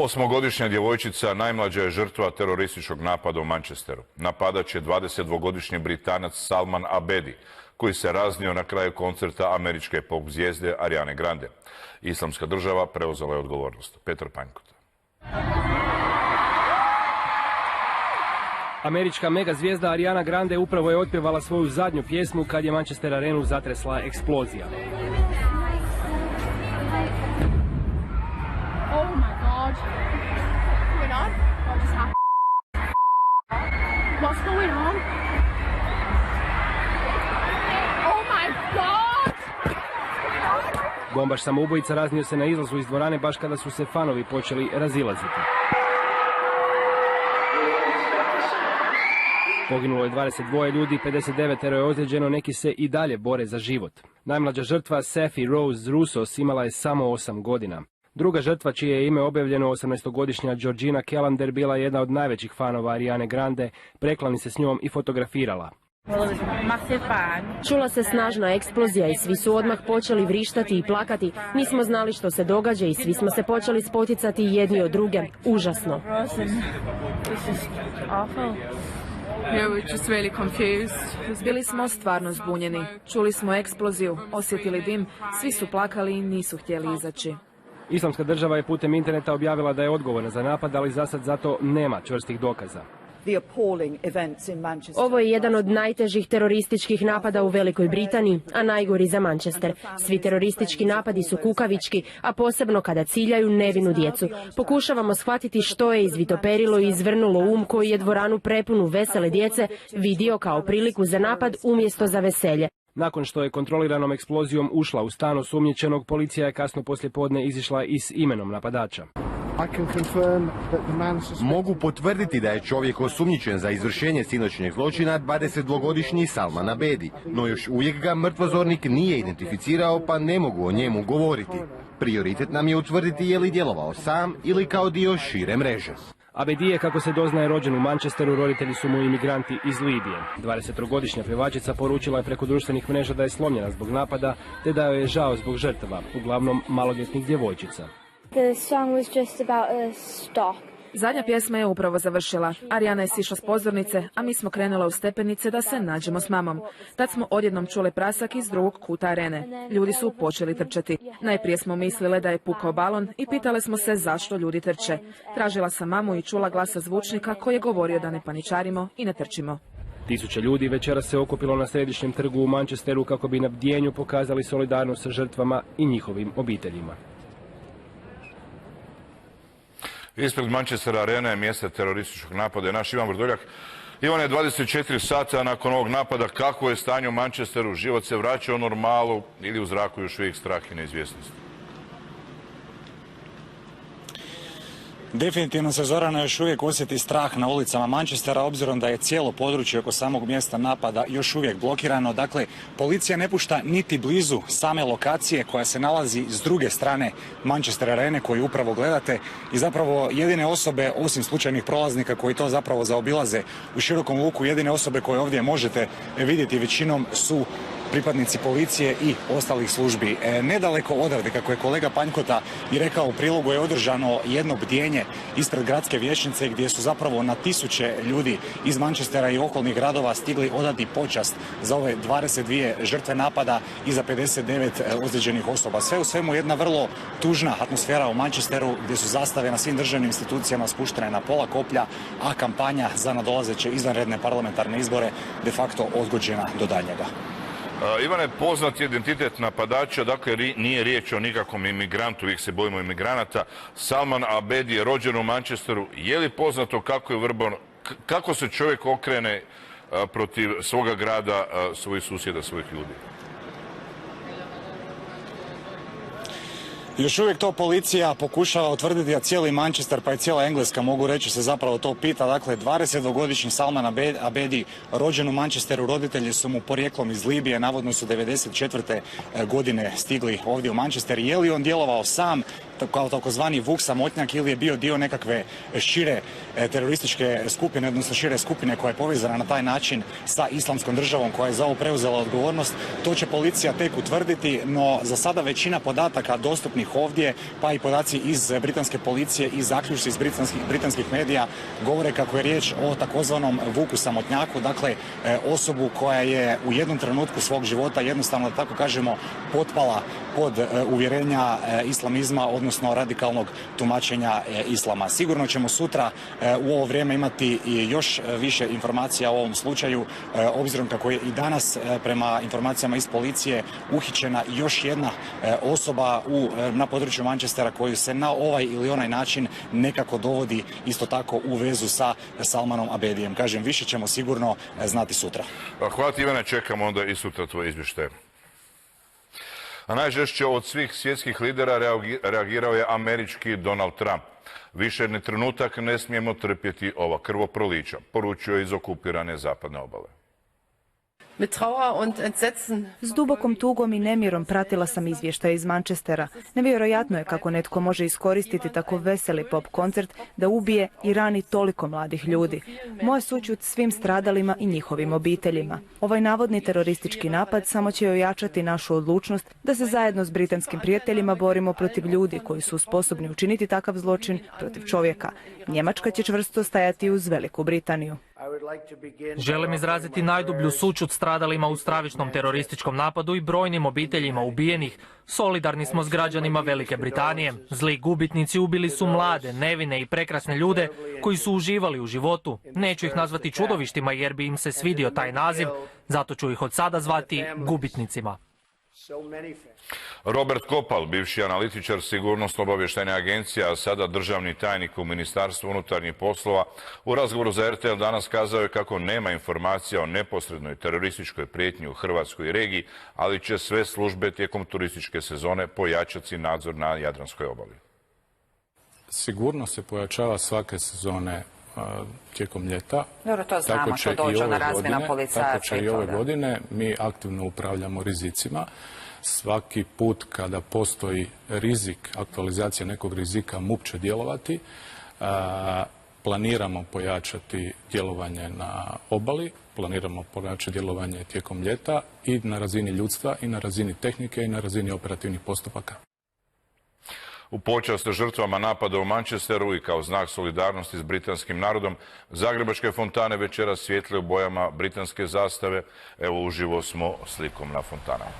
Osmogodišnja djevojčica najmlađa je žrtva terorističkog napada u Manchesteru. Napadač je 22-godišnji Britanac Salman Abedi, koji se raznio na kraju koncerta američke pop zvijezde Ariane Grande. Islamska država preuzela je odgovornost. Petar Panjkota. Američka mega zvijezda Ariana Grande upravo je otpjevala svoju zadnju pjesmu kad je Manchester Arenu zatresla eksplozija. Bombaš samoubojica raznio se na izlazu iz dvorane baš kada su se fanovi počeli razilaziti. Poginulo je 22 ljudi, 59 je ozlijeđeno, neki se i dalje bore za život. Najmlađa žrtva Safi Rose Russos imala je samo 8 godina. Druga žrtva, čije je ime objavljeno, 18-godišnja Georgina Callander, bila je jedna od najvećih fanova Ariane Grande, preklani se s njom i fotografirala. Čula se snažna eksplozija i svi su odmah počeli vrištati i plakati. Nismo znali što se događa i svi smo se počeli spoticati jedni od druge. Užasno. Bili smo stvarno zbunjeni. Čuli smo eksploziju, osjetili dim, svi su plakali i nisu htjeli izaći. Islamska država je putem interneta objavila da je odgovorna za napad, ali za sad zato nema čvrstih dokaza. Ovo je jedan od najtežih terorističkih napada u Velikoj Britaniji, a najgori za Manchester. Svi teroristički napadi su kukavički, a posebno kada ciljaju nevinu djecu. Pokušavamo shvatiti što je izvitoperilo i izvrnulo koji je dvoranu prepunu vesele djece vidio kao priliku za napad umjesto za veselje. Nakon što je kontroliranom eksplozijom ušla u stan osumnjičenog, policija je kasno poslijepodne izišla i s imenom napadača. Mogu potvrditi da je čovjek osumnjičen za izvršenje sinoćnjeg zločina 22-godišnji Salman Abedi, no još uvijek ga mrtvozornik nije identificirao, pa ne mogu o njemu govoriti. Prioritet nam je utvrditi je li djelovao sam ili kao dio šire mreže. Abedi je, kako se doznaje, rođen u Manchesteru, roditelji su mu imigranti iz Libije. 20-godišnja pjevačica poručila je preko društvenih mreža da je slomljena zbog napada, te da joj je žao zbog žrtava, uglavnom maloljetnih djevojčica. Zadnja pjesma je upravo završila. Ariana je sišla s pozornice, a mi smo krenula u stepenice da se nađemo s mamom. Tad smo odjednom čuli prasak iz drugog kuta arene. Ljudi su počeli trčati. Najprije smo mislile da je pukao balon i pitale smo se zašto ljudi trče. Tražila sam mamu i čula glasa zvučnika koji je govorio da ne paničarimo i ne trčimo. Tisuće ljudi večeras se okupilo na središnjem trgu u Manchesteru kako bi na bdjenju pokazali solidarnost sa žrtvama i njihovim obiteljima. Ispred Manchester Arena je mjesto terorističkog napada je naš Ivan Vrdoljak. Ivan, je 24 sata nakon ovog napada. Kako je stanje u Manchesteru? Život se vraća u normalu ili u zraku još uvijek strah i neizvjesnost? Definitivno se, Zorana, još uvijek osjeti strah na ulicama Manchestera, obzirom da je cijelo područje oko samog mjesta napada još uvijek blokirano. Dakle, policija ne pušta niti blizu same lokacije koja se nalazi s druge strane Manchester Arene koju upravo gledate. I zapravo jedine osobe, osim slučajnih prolaznika koji to zapravo zaobilaze u širokom luku, jedine osobe koje ovdje možete vidjeti većinom su pripadnici policije i ostalih službi. Nedaleko odavde, kako je kolega Panjkota i rekao u prilogu, je održano jedno bdjenje ispred gradske vijećnice gdje su zapravo na tisuće ljudi iz Manchestera i okolnih gradova stigli odati počast za ove 22 žrtve napada i za 59 ozlijeđenih osoba. Sve u svemu jedna vrlo tužna atmosfera u Manchesteru gdje su zastave na svim državnim institucijama spuštene na pola koplja, a kampanja za nadolazeće izvanredne parlamentarne izbore de facto odgođena do daljnjega. Ivane, poznat je identitet napadača, dakle nije riječ o nikakvom imigrantu, uvijek se bojimo imigranata. Salman Abedi je rođen u Manchesteru. Je li poznato kako je vrban, kako se čovjek okrene protiv svoga grada, svojih susjeda, svojih ljudi? Još uvijek to policija pokušava utvrditi, a cijeli Manchester pa i cijela Engleska, mogu reći, se zapravo to pita. Dakle, 22-godišnji Salman Abedi, rođen u Manchesteru, roditelji su mu porijeklom iz Libije, navodno su 94. godine stigli ovdje u Manchester. Je li on djelovao sam kao takozvani Vuk samotnjak ili je bio dio nekakve šire terorističke skupine, odnosno šire skupine koja je povezana na taj način sa Islamskom državom koja je za ovo preuzela odgovornost. To će policija tek utvrditi, no za sada većina podataka dostupnih ovdje, pa i podaci iz britanske policije i zaključci iz britanskih medija govore kako je riječ o takozvanom Vuku samotnjaku, dakle osobu koja je u jednom trenutku svog života jednostavno, da tako kažemo, potpala pod uvjerenja islamizma, odnosno radikalnog tumačenja islama. Sigurno ćemo sutra u ovo vrijeme imati još više informacija o ovom slučaju, obzirom kako je i danas prema informacijama iz policije uhićena još jedna osoba na području Manchestera koju se na ovaj ili onaj način nekako dovodi isto tako u vezu sa Salmanom Abedijem. Kažem, više ćemo sigurno znati sutra. Hvala ti, Ivane, čekamo onda i sutra tvoje izvještaje. A najžešće od svih svjetskih lidera reagirao je američki Donald Trump. Više ni trenutak ne smijemo trpjeti ova krvoprolića, poručio je iz okupirane zapadne obale. S dubokom tugom i nemirom pratila sam izvještaje iz Manchestera. Nevjerojatno je kako netko može iskoristiti tako veseli pop koncert da ubije i rani toliko mladih ljudi. Moja sućut svim stradalima i njihovim obiteljima. Ovaj navodni teroristički napad samo će ojačati našu odlučnost da se zajedno s britanskim prijateljima borimo protiv ljudi koji su sposobni učiniti takav zločin protiv čovjeka. Njemačka će čvrsto stajati uz Veliku Britaniju. Želim izraziti najdublju sućut stradalima u stravičnom terorističkom napadu i brojnim obiteljima ubijenih. Solidarni smo s građanima Velike Britanije. Zli gubitnici ubili su mlade, nevine i prekrasne ljude koji su uživali u životu. Neću ih nazvati čudovištima jer bi im se svidio taj naziv, zato ću ih od sada zvati gubitnicima. Robert Kopal, bivši analitičar Sigurnosno-obavještajne agencije, a sada državni tajnik u Ministarstvu unutarnjih poslova, u razgovoru za RTL danas kazao je kako nema informacija o neposrednoj terorističkoj prijetnji u Hrvatskoj regiji, ali će sve službe tijekom turističke sezone pojačati nadzor na Jadranskoj obali. Sigurnost se pojačava svake sezone tijekom ljeta. Dobro, to znamo, to dođe na razmjena policajaca. Tako će i ove godine. Mi aktivno upravljamo rizicima. Svaki put kada postoji rizik, aktualizacija nekog rizika, MUP će djelovati. Planiramo pojačati djelovanje na obali, planiramo pojačati djelovanje tijekom ljeta i na razini ljudstva, i na razini tehnike, i na razini operativnih postupaka. U počast žrtvama napada u Manchesteru i kao znak solidarnosti s britanskim narodom, zagrebačke fontane večeras svijetle u bojama britanske zastave. Evo, uživo smo slikom na fontanama.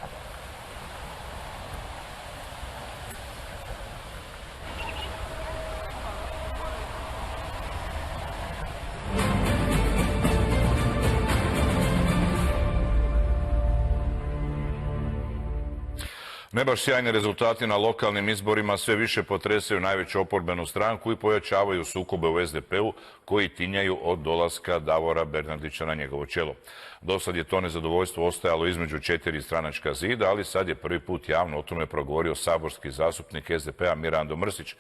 Ne baš sjajni rezultati na lokalnim izborima sve više potresaju najveću oporbenu stranku i pojačavaju sukobe u SDP-u koji tinjaju od dolaska Davora Bernardića na njegovo čelo. Dosad je to nezadovoljstvo ostajalo između 4 stranačka zida, ali sad je prvi put javno o tome progovorio saborski zastupnik SDP-a Mirando Mrsić.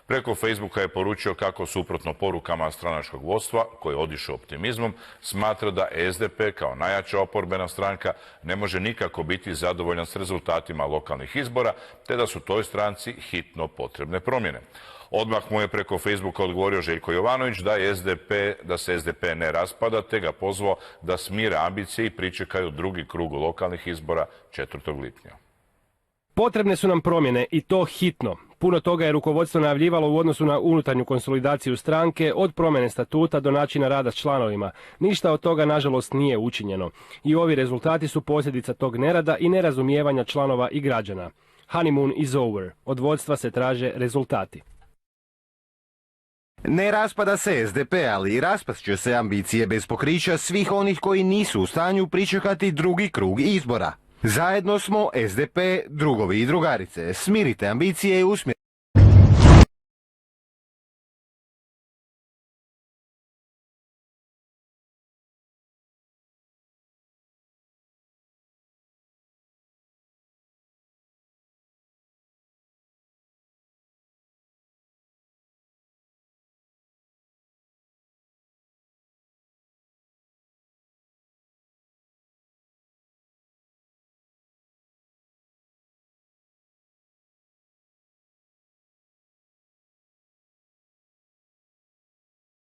Preko Facebooka je poručio kako suprotno porukama stranačkog vodstva, koji je odišao optimizmom, smatra da SDP kao najjača oporbena stranka ne može nikako biti zadovoljan s rezultatima lokalnih izbora, te da su toj stranci hitno potrebne promjene. Odmah mu je preko Facebooka odgovorio Željko Jovanović da se SDP ne raspada, te ga pozvao da smire ambicije i pričekaju drugi krug lokalnih izbora 4. lipnja. Potrebne su nam promjene i to hitno. Puno toga je rukovodstvo najavljivalo u odnosu na unutarnju konsolidaciju stranke, od promjene statuta do načina rada s članovima. Ništa od toga, nažalost, nije učinjeno. I ovi rezultati su posljedica tog nerada i nerazumijevanja članova i građana. Honeymoon is over. Od vodstva se traže rezultati. Ne raspada se SDP, ali i raspast će se ambicije bez pokrića svih onih koji nisu u stanju pričekati drugi krug izbora. Zajedno smo SDP, drugovi i drugarice. Smirite ambicije i usmjerite